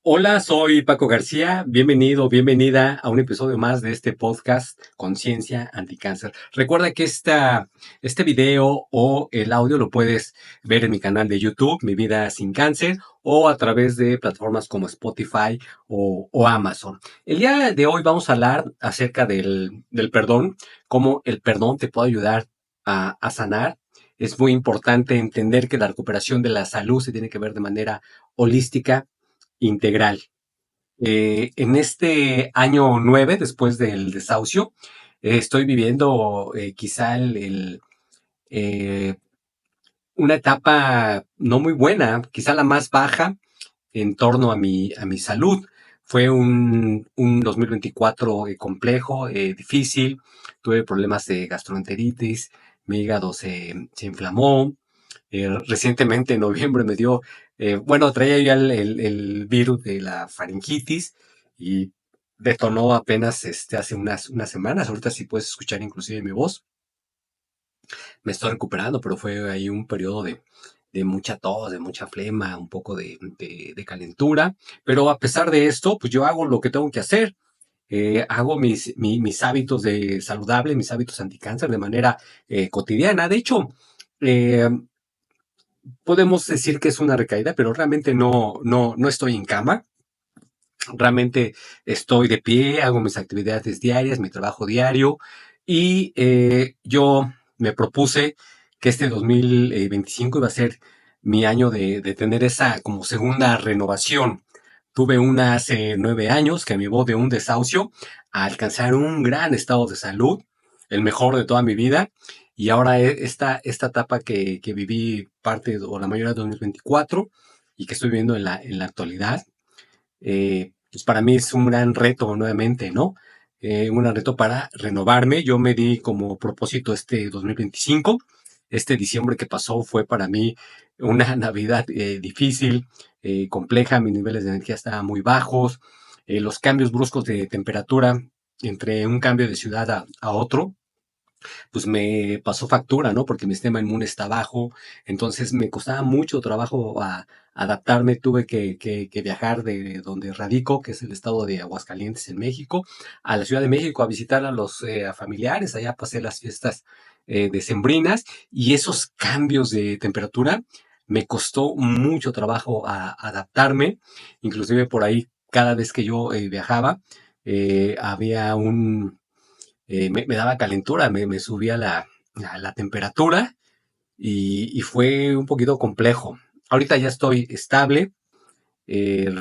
Hola, soy Paco García. Bienvenido, bienvenida a un episodio más de este podcast Conciencia Anticáncer. Recuerda que este video o el audio lo puedes ver en mi canal de YouTube, Mi Vida Sin Cáncer, o a través de plataformas como Spotify o Amazon. El día de hoy vamos a hablar acerca del perdón, cómo el perdón te puede ayudar a sanar. Es muy importante entender que la recuperación de la salud se tiene que ver de manera holística, integral. En este año 9, después del desahucio, estoy viviendo quizá eh, una etapa no muy buena, quizá la más baja en torno a mi salud. Fue un 2024 complejo, difícil. Tuve problemas de gastroenteritis, mi hígado se inflamó. Recientemente, en noviembre, me dio, bueno, traía ya el virus de la faringitis y detonó apenas hace unas semanas. Ahorita sí puedes escuchar inclusive mi voz. Me estoy recuperando, pero fue ahí un periodo de mucha tos, de mucha flema, un poco de calentura. Pero a pesar de esto, pues yo hago lo que tengo que hacer. Hago mis hábitos de saludable, mis hábitos anticáncer de manera cotidiana. De hecho, eh, podemos decir que es una recaída, pero realmente no estoy en cama. Realmente estoy de pie, hago mis actividades diarias, mi trabajo diario y yo me propuse que este 2025 iba a ser mi año de tener esa como segunda renovación. Tuve una hace 9 años que me llevó de un desahucio a alcanzar un gran estado de salud, el mejor de toda mi vida. Y ahora esta etapa que viví parte o la mayoría de 2024 y que estoy viviendo en la actualidad, pues para mí es un gran reto nuevamente, ¿no? Un gran reto para renovarme. Yo me di como propósito este 2025. Este diciembre que pasó fue para mí una Navidad difícil, compleja. Mis niveles de energía estaban muy bajos. Los cambios bruscos de temperatura entre un cambio de ciudad a otro pues me pasó factura, ¿no? Porque mi sistema inmune está bajo, entonces me costaba mucho trabajo adaptarme, tuve que viajar de donde radico, que es el estado de Aguascalientes en México, a la Ciudad de México a visitar a los familiares, allá pasé las fiestas decembrinas y esos cambios de temperatura me costó mucho trabajo adaptarme, inclusive por ahí cada vez que yo viajaba, había me daba calentura, me subía la temperatura y fue un poquito complejo. Ahorita ya estoy estable. eh,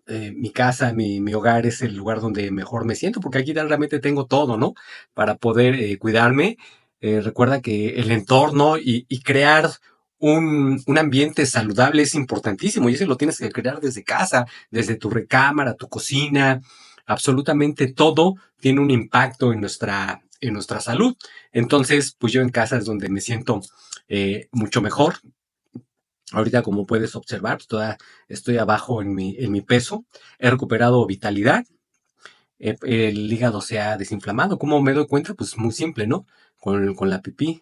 Mi casa, mi hogar es el lugar donde mejor me siento, porque aquí realmente tengo todo, ¿no? Para poder cuidarme. Recuerda que el entorno y crear un ambiente saludable es importantísimo y eso lo tienes que crear desde casa, desde tu recámara, tu cocina. Absolutamente todo tiene un impacto en nuestra salud. Entonces, pues yo en casa es donde me siento mucho mejor. Ahorita, como puedes observar, pues, estoy abajo en mi peso. He recuperado vitalidad. El hígado se ha desinflamado. ¿Cómo me doy cuenta? Pues muy simple, ¿no? Con la pipí.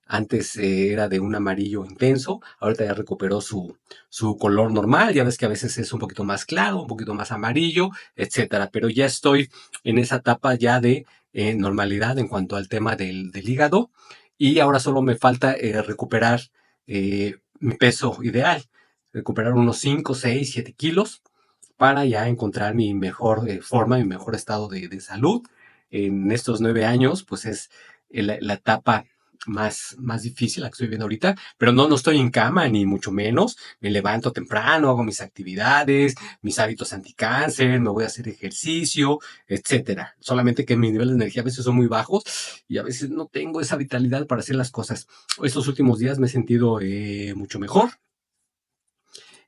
Antes era de un amarillo intenso, ahorita ya recuperó su color normal, ya ves que a veces es un poquito más claro, un poquito más amarillo, etcétera, pero ya estoy en esa etapa ya de normalidad en cuanto al tema del hígado y ahora solo me falta recuperar mi peso ideal, recuperar unos 5, 6, 7 kilos para ya encontrar mi mejor forma, mi mejor estado de salud. En estos 9 años, pues es la etapa más difícil la que estoy viendo ahorita, pero no estoy en cama, ni mucho menos. Me levanto temprano, hago mis actividades, mis hábitos anticáncer, me voy a hacer ejercicio, etcétera. Solamente que mis niveles de energía a veces son muy bajos y a veces no tengo esa vitalidad para hacer las cosas. Estos últimos días me he sentido mucho mejor,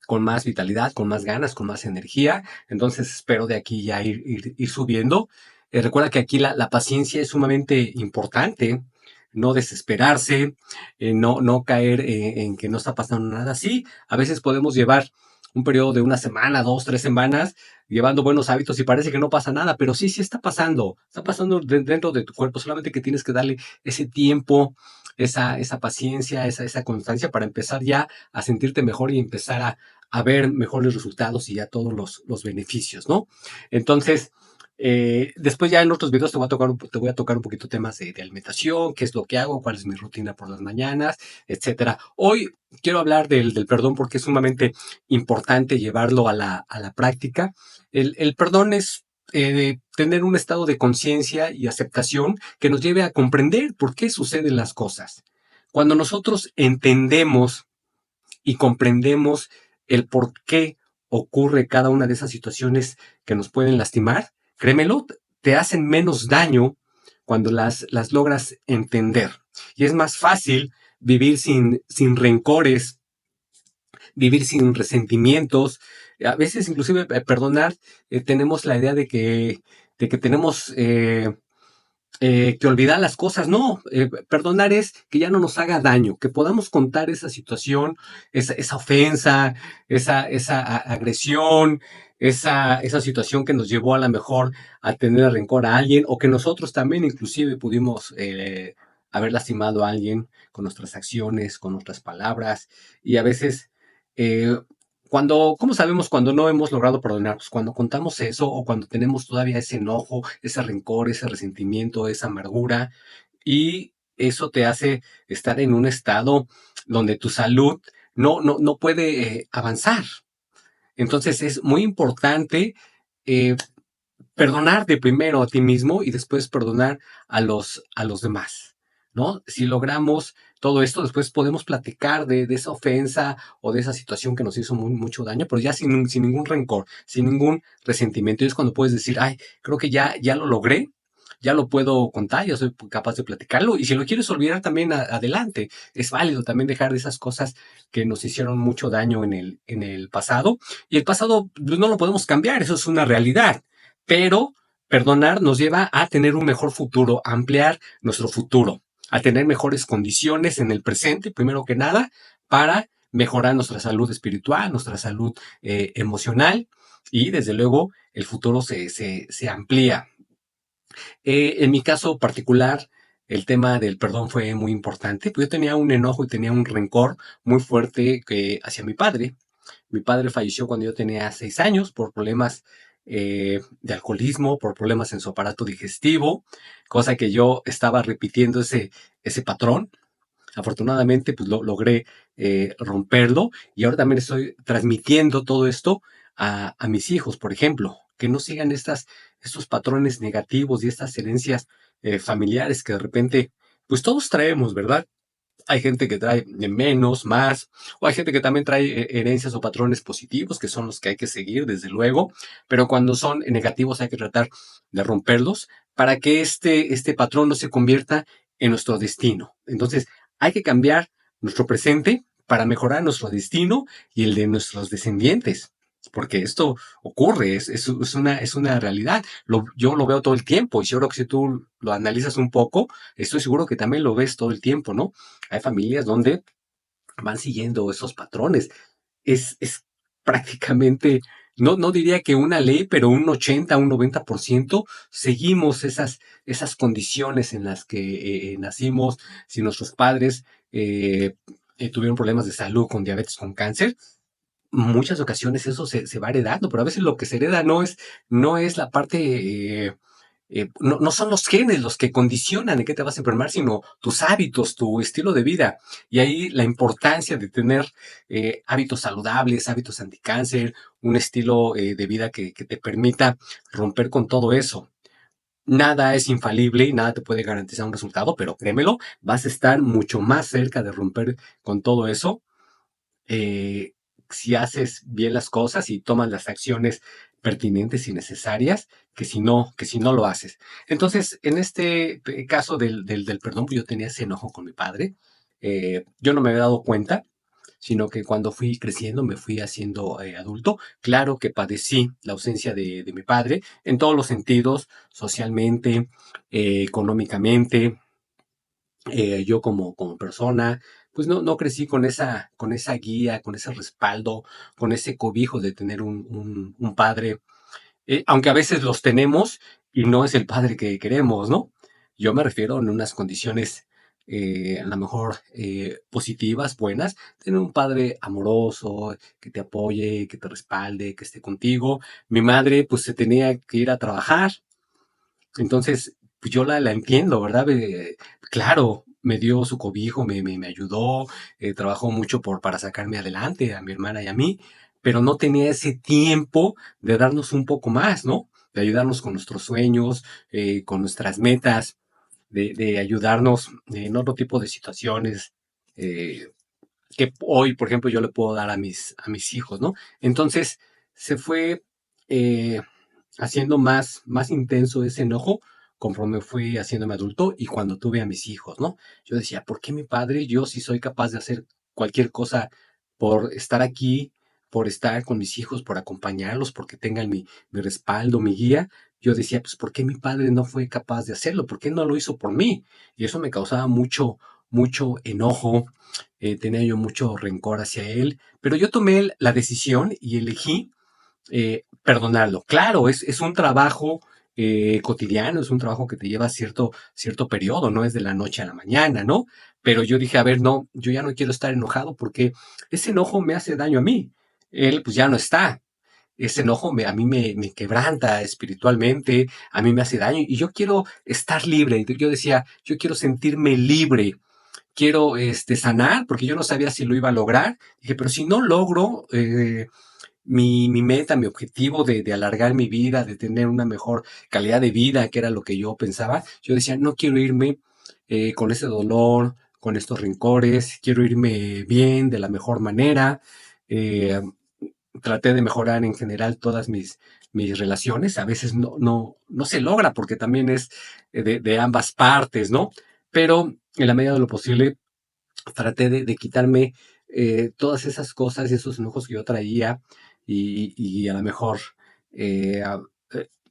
con más vitalidad, con más ganas, con más energía. Entonces espero de aquí ya ir subiendo. Recuerda que aquí la paciencia es sumamente importante. No desesperarse, no caer en que no está pasando nada. Sí, a veces podemos llevar un periodo de una semana, 2, 3 semanas, llevando buenos hábitos y parece que no pasa nada, pero sí está pasando dentro de tu cuerpo, solamente que tienes que darle ese tiempo, esa paciencia, esa constancia para empezar ya a sentirte mejor y empezar a ver mejores resultados y ya todos los beneficios, ¿no? Entonces, después ya en otros videos te voy a tocar un poquito temas de alimentación, qué es lo que hago, cuál es mi rutina por las mañanas, etcétera. Hoy quiero hablar del perdón porque es sumamente importante llevarlo a la práctica. El perdón es tener un estado de conciencia y aceptación que nos lleve a comprender por qué suceden las cosas. Cuando nosotros entendemos y comprendemos el por qué ocurre cada una de esas situaciones que nos pueden lastimar, créemelo, te hacen menos daño cuando las logras entender. Y es más fácil vivir sin rencores, vivir sin resentimientos. A veces inclusive perdonar, tenemos la idea de que tenemos que olvidar las cosas. No, perdonar es que ya no nos haga daño, que podamos contar esa situación, esa ofensa, esa agresión, esa situación que nos llevó a lo mejor a tener rencor a alguien o que nosotros también inclusive pudimos haber lastimado a alguien con nuestras acciones, con nuestras palabras y a veces eh, ¿cómo sabemos cuando no hemos logrado perdonar? Pues cuando contamos eso o cuando tenemos todavía ese enojo, ese rencor, ese resentimiento, esa amargura, y eso te hace estar en un estado donde tu salud no puede avanzar. Entonces es muy importante eh, perdonarte primero a ti mismo y después perdonar a los demás, ¿no? Si logramos todo esto, después podemos platicar de esa ofensa o de esa situación que nos hizo mucho daño, pero ya sin ningún rencor, sin ningún resentimiento. Y es cuando puedes decir, ay, creo que ya lo logré, ya lo puedo contar, ya soy capaz de platicarlo. Y si lo quieres olvidar también adelante, es válido también dejar esas cosas que nos hicieron mucho daño en el pasado. Y el pasado pues, no lo podemos cambiar, eso es una realidad, pero perdonar nos lleva a tener un mejor futuro, a ampliar nuestro futuro, a tener mejores condiciones en el presente, primero que nada, para mejorar nuestra salud espiritual, nuestra salud emocional y desde luego el futuro se amplía. En mi caso particular, el tema del perdón fue muy importante, pues yo tenía un enojo y tenía un rencor muy fuerte hacia mi padre. Mi padre falleció cuando yo tenía 6 años por problemas de alcoholismo, por problemas en su aparato digestivo, cosa que yo estaba repitiendo ese patrón. Afortunadamente, pues logré romperlo y ahora también estoy transmitiendo todo esto a mis hijos, por ejemplo, que no sigan estos patrones negativos y estas herencias familiares que de repente, pues todos traemos, ¿verdad? Hay gente que trae de menos, más, o hay gente que también trae herencias o patrones positivos, que son los que hay que seguir, desde luego, pero cuando son negativos hay que tratar de romperlos para que este patrón no se convierta en nuestro destino. Entonces, hay que cambiar nuestro presente para mejorar nuestro destino y el de nuestros descendientes. Porque esto ocurre, es una realidad. Yo lo veo todo el tiempo y seguro que si tú lo analizas un poco, estoy seguro que también lo ves todo el tiempo, ¿no? Hay familias donde van siguiendo esos patrones. Es prácticamente, no diría que una ley, pero un 80, un 90% seguimos esas condiciones en las que nacimos. Si nuestros padres tuvieron problemas de salud con diabetes, con cáncer, muchas ocasiones eso se va heredando, pero a veces lo que se hereda no es la parte no son los genes los que condicionan en qué te vas a enfermar, sino tus hábitos, tu estilo de vida. Y ahí la importancia de tener hábitos saludables, hábitos anticáncer, un estilo de vida que te permita romper con todo eso. Nada es infalible y nada te puede garantizar un resultado, pero créemelo, vas a estar mucho más cerca de romper con todo eso eh, si haces bien las cosas y tomas las acciones pertinentes y necesarias que si no lo haces. Entonces, en este caso del perdón, pues yo tenía ese enojo con mi padre. Yo no me había dado cuenta, sino que cuando fui creciendo, me fui haciendo adulto. Claro que padecí la ausencia de mi padre en todos los sentidos, socialmente, económicamente, yo como persona, pues no crecí con esa guía, con ese respaldo, con ese cobijo de tener un padre, aunque a veces los tenemos y no es el padre que queremos, ¿no? Yo me refiero en unas condiciones a lo mejor positivas, buenas, tener un padre amoroso, que te apoye, que te respalde, que esté contigo. Mi madre pues se tenía que ir a trabajar, entonces pues yo la entiendo, ¿verdad? Claro, me dio su cobijo, me ayudó, trabajó mucho para sacarme adelante, a mi hermana y a mí, pero no tenía ese tiempo de darnos un poco más, ¿no? De ayudarnos con nuestros sueños, con nuestras metas, de ayudarnos en otro tipo de situaciones eh, que hoy, por ejemplo, yo le puedo dar a mis hijos, ¿no? Entonces se fue eh, haciendo más intenso ese enojo conforme fui haciéndome adulto y cuando tuve a mis hijos, ¿no? Yo decía, ¿por qué mi padre? Yo sí soy capaz de hacer cualquier cosa por estar aquí, por estar con mis hijos, por acompañarlos, porque tengan mi respaldo, mi guía. Yo decía, pues, ¿por qué mi padre no fue capaz de hacerlo? ¿Por qué no lo hizo por mí? Y eso me causaba mucho enojo, tenía yo mucho rencor hacia él, pero yo tomé la decisión y elegí perdonarlo. Claro, es un trabajo cotidiano, es un trabajo que te lleva cierto periodo, no es de la noche a la mañana, ¿no? Pero yo dije, a ver, no, yo ya no quiero estar enojado porque ese enojo me hace daño a mí. Él pues ya no está. Ese enojo a mí me quebranta espiritualmente, a mí me hace daño y yo quiero estar libre. Yo decía, yo quiero sentirme libre, quiero sanar, porque yo no sabía si lo iba a lograr. Dije, pero si no logro mi meta, mi objetivo de alargar mi vida, de tener una mejor calidad de vida, que era lo que yo pensaba, yo decía, no quiero irme con ese dolor, con estos rencores, quiero irme bien, de la mejor manera. Eh, Traté de mejorar en general todas mis relaciones. A veces no se logra porque también es de ambas partes, ¿no? Pero en la medida de lo posible traté de quitarme todas esas cosas y esos enojos que yo traía y a lo mejor eh, a-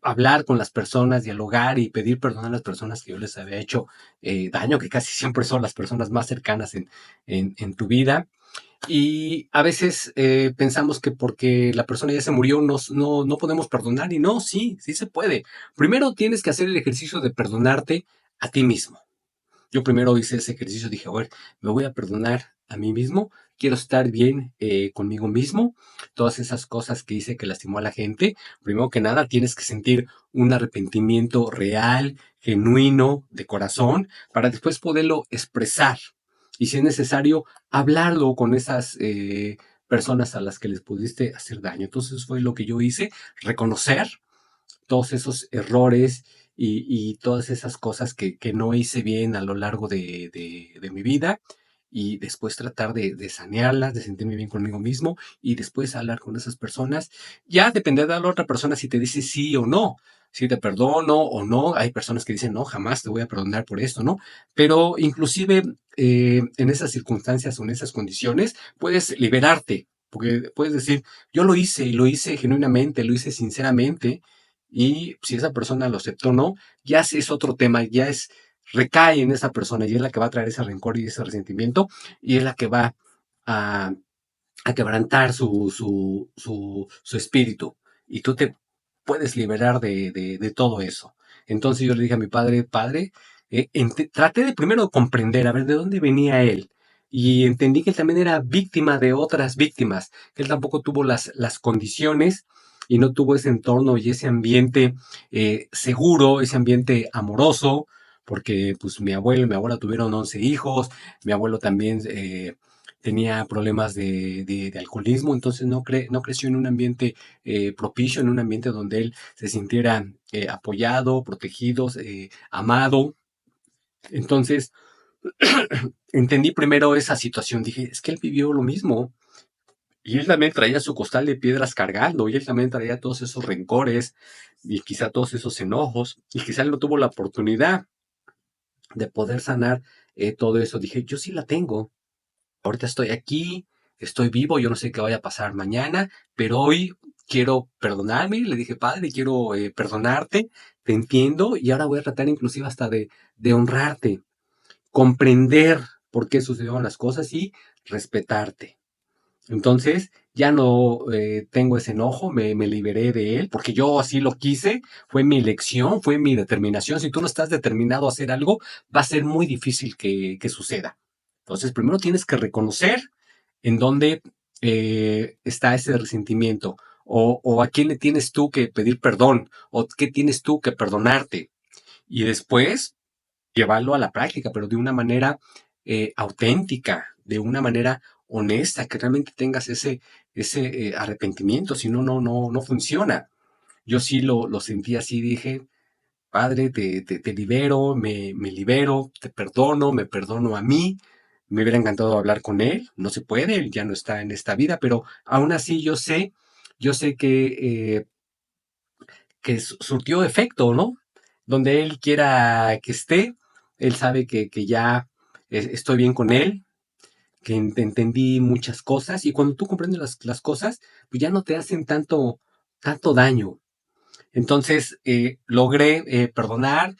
hablar con las personas, dialogar y pedir perdón a las personas que yo les había hecho daño, que casi siempre son las personas más cercanas en tu vida. Y a veces pensamos que porque la persona ya se murió no podemos perdonar y no, sí se puede. Primero tienes que hacer el ejercicio de perdonarte a ti mismo. Yo primero hice ese ejercicio, dije, a ver, me voy a perdonar a mí mismo, quiero estar bien conmigo mismo, todas esas cosas que hice que lastimó a la gente, primero que nada tienes que sentir un arrepentimiento real, genuino, de corazón, para después poderlo expresar. Y si es necesario, hablarlo con esas personas a las que les pudiste hacer daño. Entonces fue lo que yo hice, reconocer todos esos errores y todas esas cosas que no hice bien a lo largo de mi vida y después tratar de sanearlas, de sentirme bien conmigo mismo y después hablar con esas personas. Ya depende de la otra persona si te dice sí o no, si te perdono o no. Hay personas que dicen, no, jamás te voy a perdonar por esto, ¿no? Pero inclusive en esas circunstancias o en esas condiciones puedes liberarte, porque puedes decir, yo lo hice y lo hice genuinamente, lo hice sinceramente y si esa persona lo aceptó o no, ya es otro tema, recae en esa persona y es la que va a traer ese rencor y ese resentimiento y es la que va a, a quebrantar su espíritu y tú te puedes liberar de todo eso. Entonces yo le dije a mi padre, padre, traté de primero comprender, a ver, de dónde venía él. Y entendí que él también era víctima de otras víctimas, que él tampoco tuvo las condiciones y no tuvo ese entorno y ese ambiente seguro, ese ambiente amoroso, porque pues mi abuelo y mi abuela tuvieron 11 hijos, mi abuelo también tenía problemas de alcoholismo, entonces no creció en un ambiente propicio, en un ambiente donde él se sintiera apoyado, protegido, amado. Entonces, entendí primero esa situación, dije, es que él vivió lo mismo. Y él también traía su costal de piedras cargando, y él también traía todos esos rencores, y quizá todos esos enojos, y quizá él no tuvo la oportunidad de poder sanar todo eso. Dije, yo sí la tengo, ahorita estoy aquí, estoy vivo, yo no sé qué vaya a pasar mañana, pero hoy quiero perdonarme, le dije, padre, quiero perdonarte, te entiendo y ahora voy a tratar inclusive hasta de honrarte, comprender por qué sucedieron las cosas y respetarte. Entonces, ya no tengo ese enojo, me liberé de él, porque yo así lo quise, fue mi elección, fue mi determinación. Si tú no estás determinado a hacer algo, va a ser muy difícil que suceda. Entonces, primero tienes que reconocer en dónde está ese resentimiento, o a quién le tienes tú que pedir perdón, o qué tienes tú que perdonarte. Y después llevarlo a la práctica, pero de una manera auténtica, de una manera honesta, que realmente tengas ese arrepentimiento, si no, no funciona. Yo sí lo sentí así, dije, Padre, te libero, me libero, te perdono, me perdono a mí. Me hubiera encantado hablar con él, no se puede, él ya no está en esta vida, pero aún así yo sé que surtió efecto, ¿no? Donde él quiera que esté, él sabe que ya estoy bien con él, que entendí muchas cosas, y cuando tú comprendes las cosas, pues ya no te hacen tanto daño. Entonces, logré perdonar.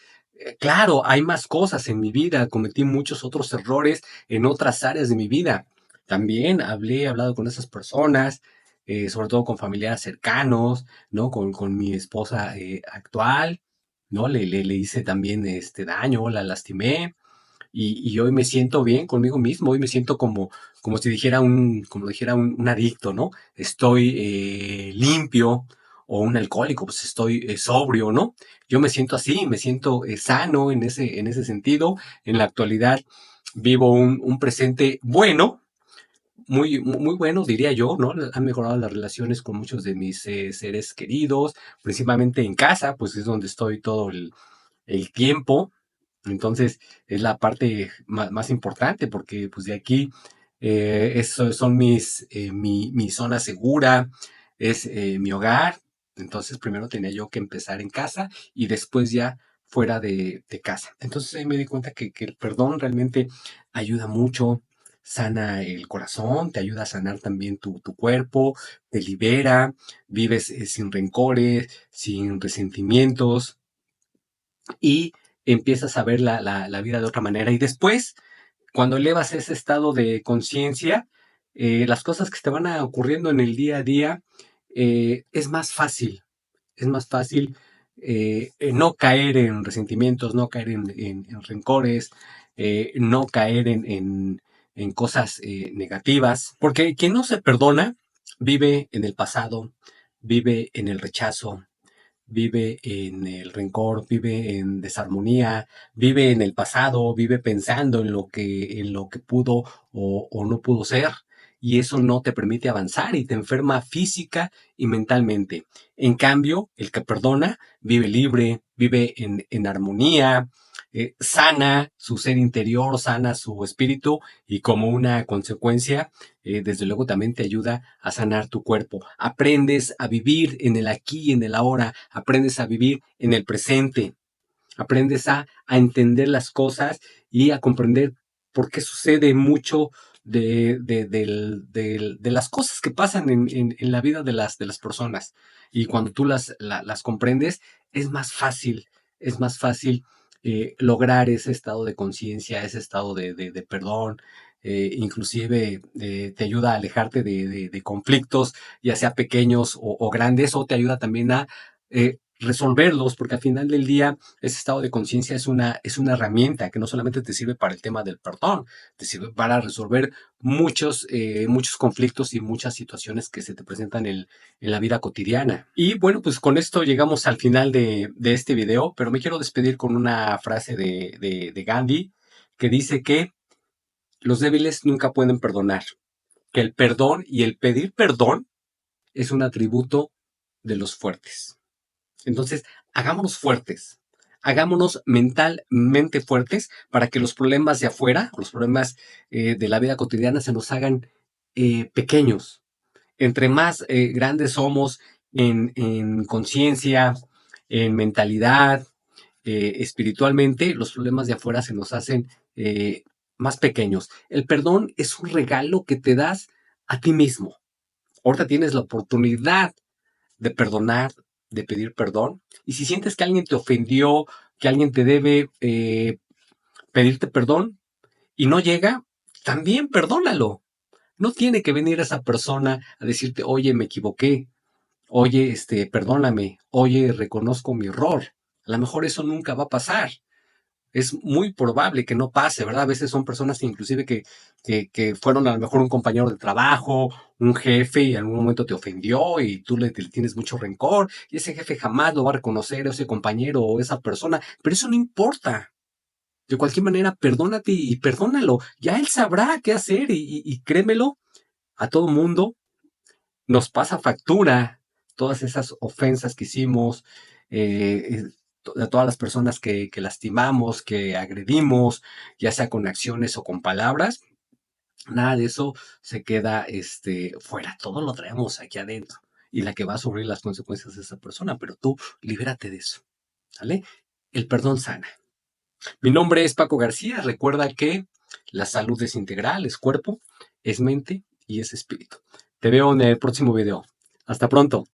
Claro, hay más cosas en mi vida, cometí muchos otros errores en otras áreas de mi vida. También he hablado con esas personas, sobre todo con familiares cercanos, ¿no? Con mi esposa actual, ¿no? Le hice también este daño, la lastimé, y hoy me siento bien conmigo mismo, hoy me siento como si dijera como dijera un adicto, ¿no? Estoy limpio, o un alcohólico, pues estoy sobrio, ¿no? Yo me siento así, me siento sano en ese sentido. En la actualidad vivo un presente bueno, muy bueno, diría yo, ¿no? Han mejorado las relaciones con muchos de mis seres queridos, principalmente en casa, pues es donde estoy todo el tiempo. Entonces, es la parte más importante, porque pues de aquí eso son mi zona segura, es mi hogar. Entonces, primero tenía yo que empezar en casa y después ya fuera de casa. Entonces ahí me di cuenta que el perdón realmente ayuda mucho, sana el corazón, te ayuda a sanar también tu cuerpo, te libera, vives sin rencores, sin resentimientos, y empiezas a ver la vida de otra manera. Y después, cuando elevas ese estado de conciencia, las cosas que te van ocurriendo en el día a día, es más fácil no caer en resentimientos, no caer en rencores, no caer en cosas negativas, porque quien no se perdona vive en el pasado, vive en el rechazo, vive en el rencor, vive en desarmonía, vive en el pasado, vive pensando en lo que pudo o no pudo ser. Y eso no te permite avanzar y te enferma física y mentalmente. En cambio, el que perdona vive libre, vive en armonía, sana su ser interior, sana su espíritu, y como una consecuencia, desde luego también te ayuda a sanar tu cuerpo. Aprendes a vivir en el aquí y en el ahora, aprendes a vivir en el presente, aprendes a entender las cosas y a comprender por qué sucede mucho de las cosas que pasan en la vida de las personas. Y cuando tú las comprendes, es más fácil lograr ese estado de conciencia, ese estado de perdón. Inclusive te ayuda a alejarte de conflictos, ya sea pequeños o grandes, o te ayuda también a resolverlos, porque al final del día ese estado de conciencia es una herramienta que no solamente te sirve para el tema del perdón, te sirve para resolver muchos conflictos y muchas situaciones que se te presentan en la vida cotidiana. Y bueno, pues con esto llegamos al final de este video, pero me quiero despedir con una frase de Gandhi, que dice que los débiles nunca pueden perdonar, que el perdón y el pedir perdón es un atributo de los fuertes. Entonces, hagámonos fuertes, hagámonos mentalmente fuertes para que los problemas de afuera, los problemas de la vida cotidiana se nos hagan pequeños. Entre más grandes somos en conciencia, en mentalidad, espiritualmente, los problemas de afuera se nos hacen más pequeños. El perdón es un regalo que te das a ti mismo. Ahorita tienes la oportunidad de perdonar, de pedir perdón. Y si sientes que alguien te ofendió, que alguien te debe pedirte perdón y no llega, también perdónalo. No tiene que venir esa persona a decirte, oye, me equivoqué, oye, perdóname, oye, reconozco mi error. A lo mejor eso nunca va a pasar. Es muy probable que no pase, ¿verdad? A veces son personas inclusive que fueron a lo mejor un compañero de trabajo, un jefe y en algún momento te ofendió y tú le tienes mucho rencor y ese jefe jamás lo va a reconocer, ese compañero o esa persona, pero eso no importa. De cualquier manera, perdónate y perdónalo. Ya él sabrá qué hacer y créemelo, a todo mundo nos pasa factura todas esas ofensas que hicimos, a todas las personas que lastimamos, que agredimos, ya sea con acciones o con palabras, nada de eso se queda fuera, todo lo traemos aquí adentro. Y la que va a sufrir las consecuencias de esa persona, pero tú libérate de eso, ¿vale? El perdón sana. Mi nombre es Paco García. Recuerda que la salud es integral, es cuerpo, es mente y es espíritu. Te veo en el próximo video. Hasta pronto.